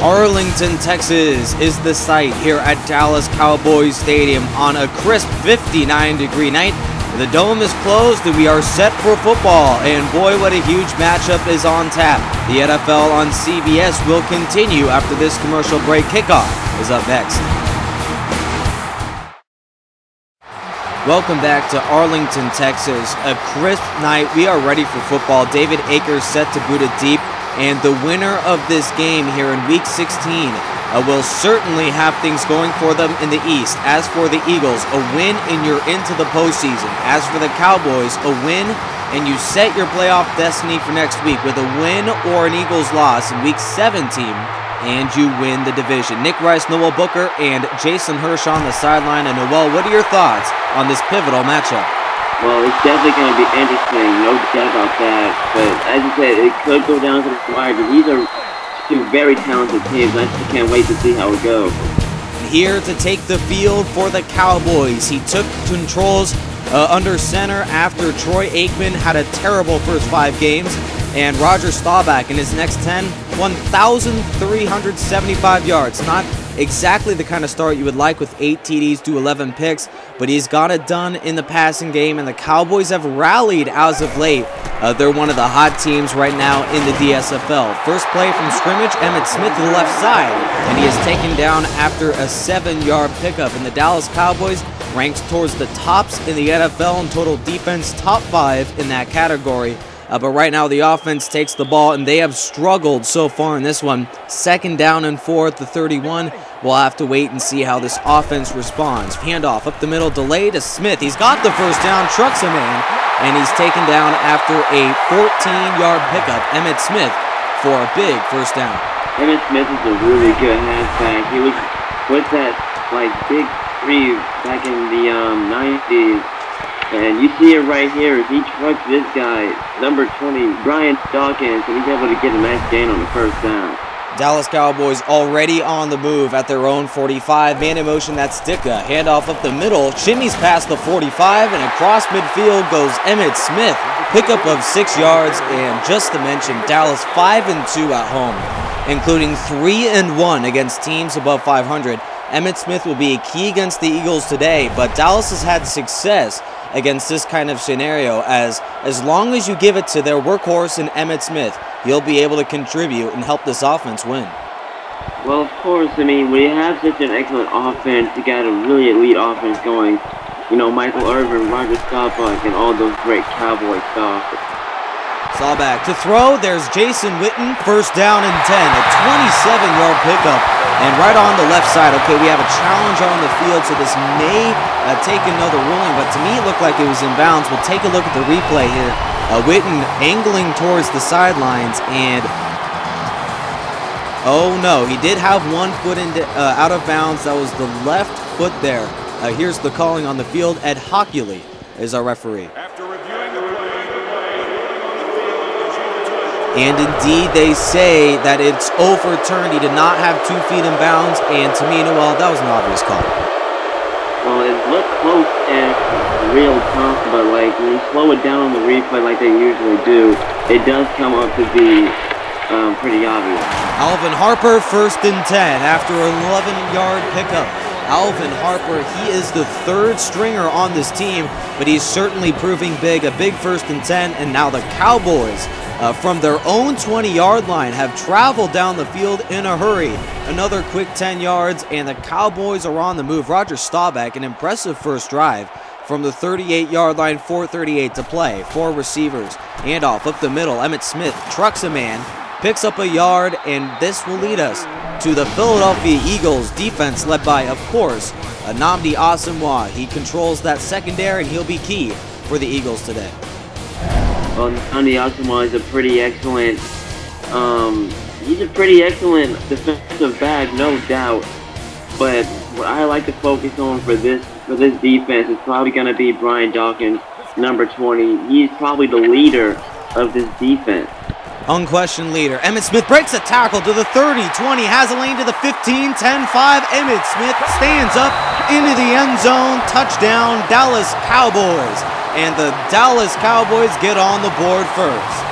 Arlington, Texas is the site here at Dallas Cowboys Stadium on a crisp 59-degree night. The dome is closed and we are set for football, and boy, what a huge matchup is on tap. The NFL on CBS will continue after this commercial break. Kickoff is up next. Welcome back to Arlington, Texas. A crisp night. We are ready for football. David Akers set to boot it deep, and the winner of this game here in Week 16 will certainly have things going for them in the East. As for the Eagles, a win and you're into the postseason. As for the Cowboys, a win and you set your playoff destiny for next week with a win or an Eagles loss in Week 17, and you win the division. Nick Rice, Noel Booker, and Jason Hirsch on the sideline. And Noel, what are your thoughts on this pivotal matchup? Well, it's definitely going to be interesting, no doubt about that. But as you said, it could go down to the wire. These are two very talented teams. I just can't wait to see how it goes. Here to take the field for the Cowboys, he took controls under center after Troy Aikman had a terrible first 5 games. And Roger Staubach in his next 10, 1,375 yards. Not exactly the kind of start you would like with 8 TDs to 11 picks, but he's got it done in the passing game, and the Cowboys have rallied as of late. They're one of the hot teams right now in the DSFL. First play from scrimmage, Emmitt Smith to the left side, and he is taken down after a 7-yard pickup. And the Dallas Cowboys ranked towards the tops in the NFL in total defense, top 5 in that category. But right now the offense takes the ball, and they have struggled so far in this one. 2nd down and 4 at the 31. We'll have to wait and see how this offense responds. Handoff up the middle, delay to Smith. He's got the first down, trucks a man, and he's taken down after a 14-yard pickup. Emmitt Smith for a big first down. Emmitt Smith is a really good halfback. He was with that big 3 back in the 90s. And you see it right here as he trucks this guy, number 20, Brian Dawkins, and he's able to get a nice gain on the first down. Dallas Cowboys already on the move at their own 45. Man in motion, that's Dicka. Handoff up the middle, shimmies past the 45, and across midfield goes Emmitt Smith. Pickup of 6 yards, and just to mention, Dallas 5-2 at home, including 3-1 against teams above 500. Emmitt Smith will be a key against the Eagles today, but Dallas has had success against this kind of scenario, as long as you give it to their workhorse in Emmitt Smith, he'll be able to contribute and help this offense win. Well, of course, I mean, we have such an excellent offense. You got a really elite offense going. You know, Michael Irvin, Roger Staubach, and all those great Cowboy stuff. Staubach to throw. There's Jason Witten, first down and 10, a 27-yard pickup. And right on the left side, okay, we have a challenge on the field, so this may take another ruling, but to me it looked like it was in bounds. We'll take a look at the replay here. Witten angling towards the sidelines, and oh no, he did have 1 foot out of bounds. That was the left foot there. Here's the calling on the field. Ed Hockley is our referee. And indeed, they say that it's overturned. He did not have 2 feet in bounds, and to me, Noel, that was an obvious call. Well, it looked close in real time, but when you slow it down on the replay like they usually do, it does come up to be pretty obvious. Alvin Harper, 1st and 10 after an 11-yard pickup. Alvin Harper, he is the 3rd stringer on this team, but he's certainly proving big. A big 1st and 10, and now the Cowboys, from their own 20-yard line, have traveled down the field in a hurry. Another quick 10 yards, and the Cowboys are on the move. Roger Staubach, an impressive first drive from the 38-yard line, 4:38 to play. 4 receivers. Handoff up the middle. Emmitt Smith trucks a man, picks up a yard, and this will lead us to the Philadelphia Eagles defense led by, of course, Nnamdi Asomugha. He controls that secondary, and he'll be key for the Eagles today. Well, Nnamdi Asomugha is a pretty excellent, he's a pretty excellent defensive back, no doubt. But what I like to focus on for this defense is probably going to be Brian Dawkins, number 20. He's probably the leader of this defense. Unquestioned leader. Emmitt Smith breaks a tackle to the 30, 20, has a lane to the 15, 10, 5. Emmitt Smith stands up into the end zone. Touchdown, Dallas Cowboys. And the Dallas Cowboys get on the board first.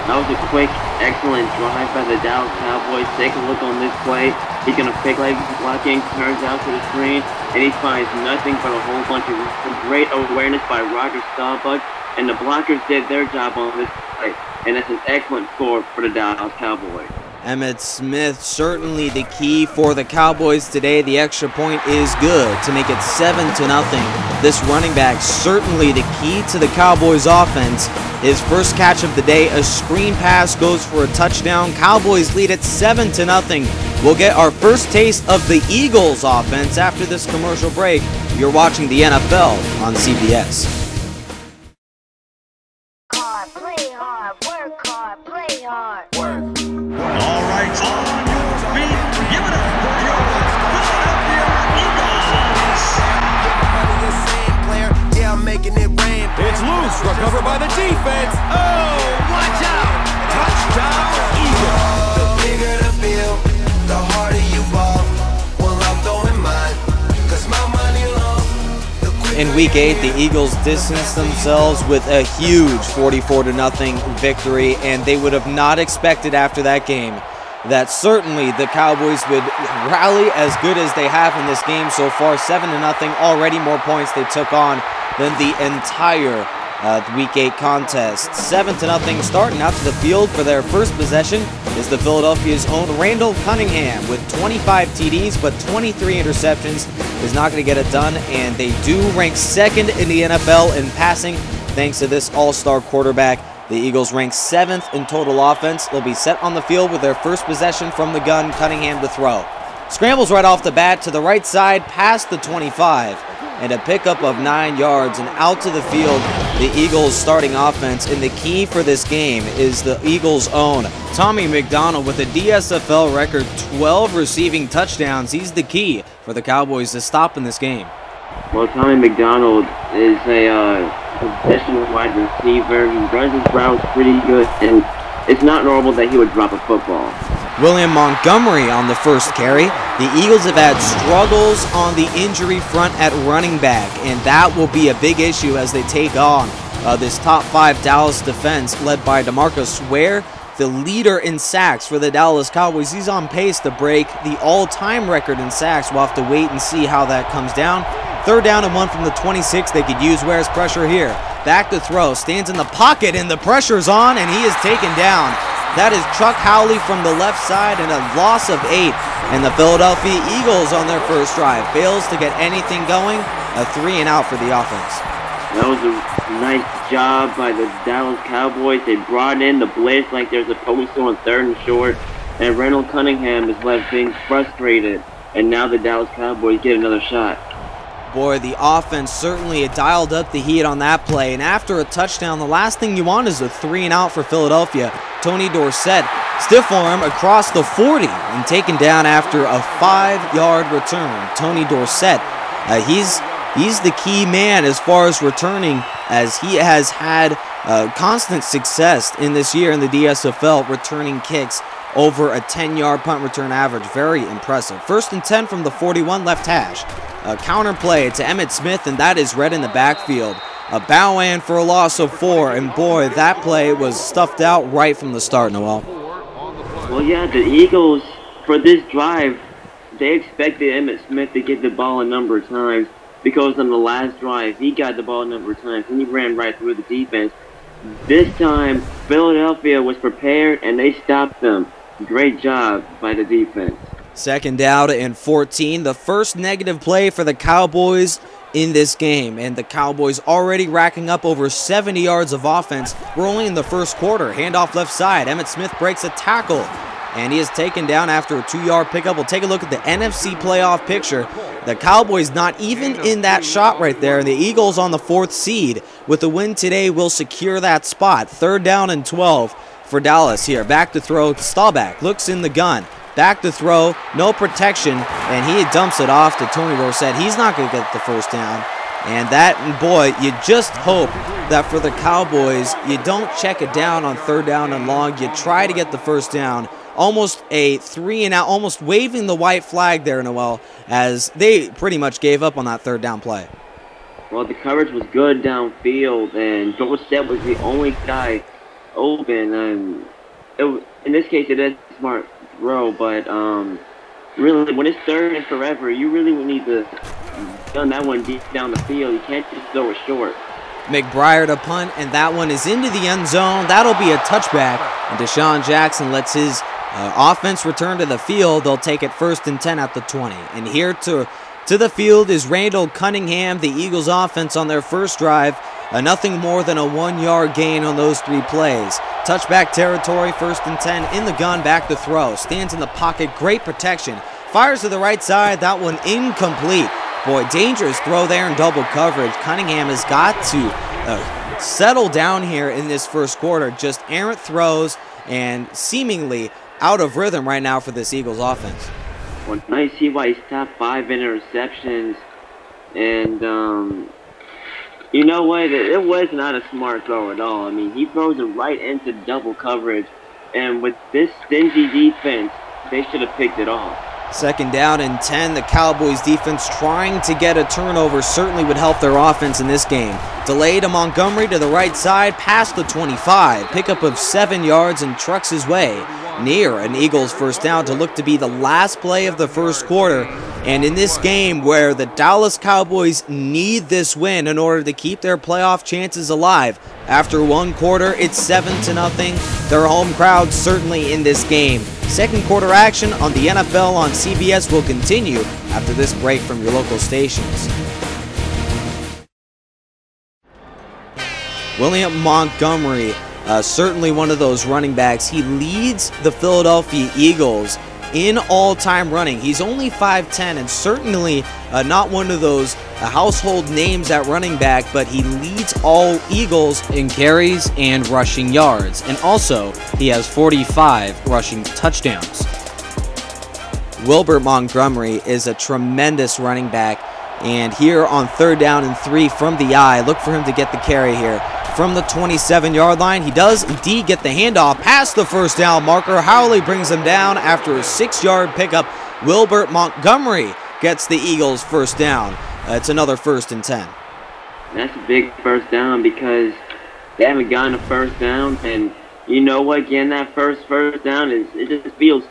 That was a quick, excellent drive by the Dallas Cowboys. Take a look on this play. He's going to pick like blocking, turns out to the screen, and he finds nothing but a whole bunch of great awareness by Roger Staubach, and the blockers did their job on this play, and that's an excellent score for the Dallas Cowboys. Emmitt Smith certainly the key for the Cowboys today. The extra point is good to make it 7-0. This running back certainly the key to the Cowboys offense. His first catch of the day, a screen pass, goes for a touchdown. Cowboys lead it 7-0. We'll get our first taste of the Eagles offense after this commercial break. You're watching the NFL on CBS. Play hard, work hard, play hard. Work. All right, on your feet, give it up for your Philadelphia Eagles. Everybody the same player, yeah, I'm making it rain. It's loose, recovered by the defense. Oh, watch out! Touchdown, Eagles. The bigger the field, the harder you ball. Well, I'm throwing mine, 'cause my money long. In Week 8, the Eagles distanced themselves with a huge 44-0 victory, and they would have not expected after that game that certainly the Cowboys would rally as good as they have in this game so far. 7-0, already more points they took on than the entire Week 8 contest. 7-0, starting out to the field for their first possession is the Philadelphia's own Randall Cunningham with 25 TDs but 23 interceptions. Is not going to get it done, and they do rank second in the NFL in passing thanks to this all-star quarterback. The Eagles rank 7th in total offense. They'll be set on the field with their first possession from the gun. Cunningham to throw. Scrambles right off the bat to the right side past the 25. And a pickup of 9 yards and out to the field, the Eagles starting offense. And the key for this game is the Eagles' own Tommy McDonald with a DSFL record 12 receiving touchdowns. He's the key for the Cowboys to stop in this game. Well, Tommy McDonald is a possession wide receiver. He runs his routes pretty good, and it's not normal that he would drop a football. William Montgomery on the first carry. The Eagles have had struggles on the injury front at running back, and that will be a big issue as they take on this top 5 Dallas defense led by DeMarcus Ware, the leader in sacks for the Dallas Cowboys. He's on pace to break the all-time record in sacks. We'll have to wait and see how that comes down. 3rd down and 1 from the 26. They could use Ware's pressure here. Back to throw, stands in the pocket, and the pressure's on, and he is taken down. That is Chuck Howley from the left side, and a loss of 8. And the Philadelphia Eagles on their first drive fails to get anything going. A 3-and-out for the offense. That was a nice job by the Dallas Cowboys. They brought in the blitz like they're supposed to on 3rd and short, and Randall Cunningham is left being frustrated. And now the Dallas Cowboys get another shot. Boy, the offense certainly dialed up the heat on that play. And after a touchdown, the last thing you want is a 3-and-out for Philadelphia. Tony Dorsett stiff arm across the 40 and taken down after a 5-yard return. Tony Dorsett, he's the key man as far as returning, as he has had constant success in this year in the DSFL, returning kicks over a 10-yard punt return average. Very impressive. 1st and 10 from the 41 left hash. A counter play to Emmitt Smith, and that is read in the backfield. A bow-in for a loss of 4, and boy, that play was stuffed out right from the start, Noel. Well, yeah, the Eagles, for this drive, they expected Emmitt Smith to get the ball a number of times, because on the last drive, he got the ball a number of times, and he ran right through the defense. This time, Philadelphia was prepared, and they stopped them. Great job by the defense. 2nd down and 14, the first negative play for the Cowboys in this game, and the Cowboys already racking up over 70 yards of offense. We're only in the first quarter. Handoff left side. Emmitt Smith breaks a tackle, and he is taken down after a 2-yard pickup. We'll take a look at the NFC playoff picture. The Cowboys not even in that shot right there, and the Eagles on the 4th seed. With the win today, will secure that spot. 3rd down and 12 for Dallas here. Back to throw. Staubach looks in the gun. Back to throw, no protection, and he dumps it off to Tony Dorsett. He's not going to get the first down. And that, boy, you just hope that for the Cowboys, you don't check it down on 3rd down and long. You try to get the first down. Almost a 3-and-out, almost waving the white flag there, Noel, as they pretty much gave up on that 3rd down play. Well, the coverage was good downfield, and Dorsett was the only guy open, and in this case, it is a smart throw. But really, when it's third and forever, you really need to done that one deep down the field. You can't just throw it short. McBriar to punt, and that one is into the end zone. That'll be a touchback, and Deshaun Jackson lets his offense return to the field. They'll take it 1st and 10 at the 20. And here to the field is Randall Cunningham, the Eagles offense on their first drive. Nothing more than a 1-yard gain on those 3 plays. Touchback territory, 1st and 10 in the gun, back to throw. Stands in the pocket, great protection. Fires to the right side, that one incomplete. Boy, dangerous throw there in double coverage. Cunningham has got to settle down here in this first quarter. Just errant throws and seemingly out of rhythm right now for this Eagles offense. Well, I see why he's top 5 interceptions. And, you know what? It was not a smart throw at all. I mean, he throws it right into double coverage. And with this stingy defense, they should have picked it off. 2nd down and 10. The Cowboys defense trying to get a turnover certainly would help their offense in this game. Delay to Montgomery to the right side, past the 25. Pickup of 7 yards and trucks his way near an Eagles first down to look to be the last play of the first quarter. And in this game where the Dallas Cowboys need this win in order to keep their playoff chances alive, after 1 quarter, it's 7-0. Their home crowd certainly in this game. 2nd quarter action on the NFL on CBS will continue after this break from your local stations. William Montgomery, certainly one of those running backs. He leads the Philadelphia Eagles in all-time running. He's only 5'10", and certainly not one of those household names at running back, but he leads all Eagles in carries and rushing yards. And also, he has 45 rushing touchdowns. Wilbert Montgomery is a tremendous running back, and here on 3rd down and 3 from the eye, look for him to get the carry here. From the 27-yard line, he does indeed get the handoff past the first down marker. Howley brings him down after a 6-yard pickup. Wilbert Montgomery gets the Eagles first down. It's another 1st and 10. That's a big first down because they haven't gotten a first down, and you know what? Getting that first down it just feels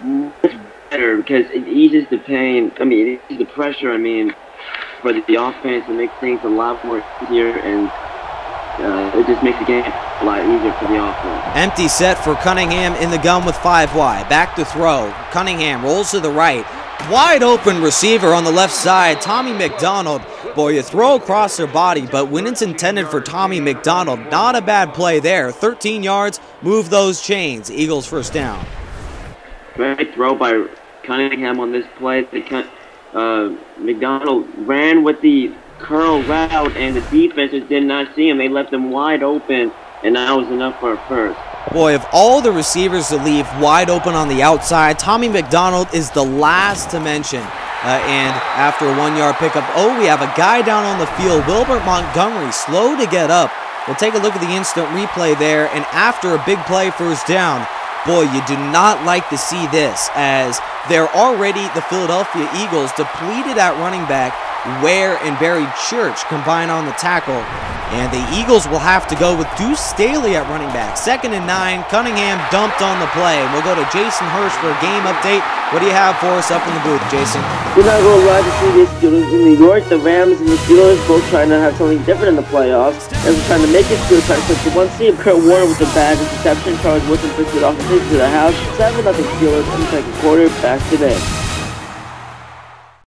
much better because it eases the pain. I mean, it eases the pressure. I mean, for the offense, it makes things a lot more easier, and it just makes the game a lot easier for the offense. Empty set for Cunningham in the gun with 5 wide. Back to throw. Cunningham rolls to the right. Wide open receiver on the left side, Tommy McDonald. Boy, you throw across their body, but when it's intended for Tommy McDonald, not a bad play there. 13 yards, move those chains. Eagles first down. Great throw by Cunningham on this play. McDonald ran with the curl route, and the defenses did not see him. They left him wide open, and that was enough for a first. Boy, of all the receivers to leave wide open on the outside, Tommy McDonald is the last to mention. And after a 1-yard pickup, we have a guy down on the field. Wilbert Montgomery, slow to get up. We'll take a look at the instant replay there, and after a big play first down, boy, you do not like to see this, as they're already, the Philadelphia Eagles, depleted at running back. Ware and Barry Church combine on the tackle, and the Eagles will have to go with Deuce Staley at running back. 2nd and 9, Cunningham dumped on the play. We'll go to Jason Hirsch for a game update. What do you have for us up in the booth, Jason? We're not going to lie to see these Steelers in New York. The Rams and the Steelers both trying to have something different in the playoffs. And we're trying to make it to trying to push the 1 seed. Kurt Warner with the bad interception. Charles Woodson pushed it off and takes it to the house. 7-0 Steelers in the 2nd quarter. Back today.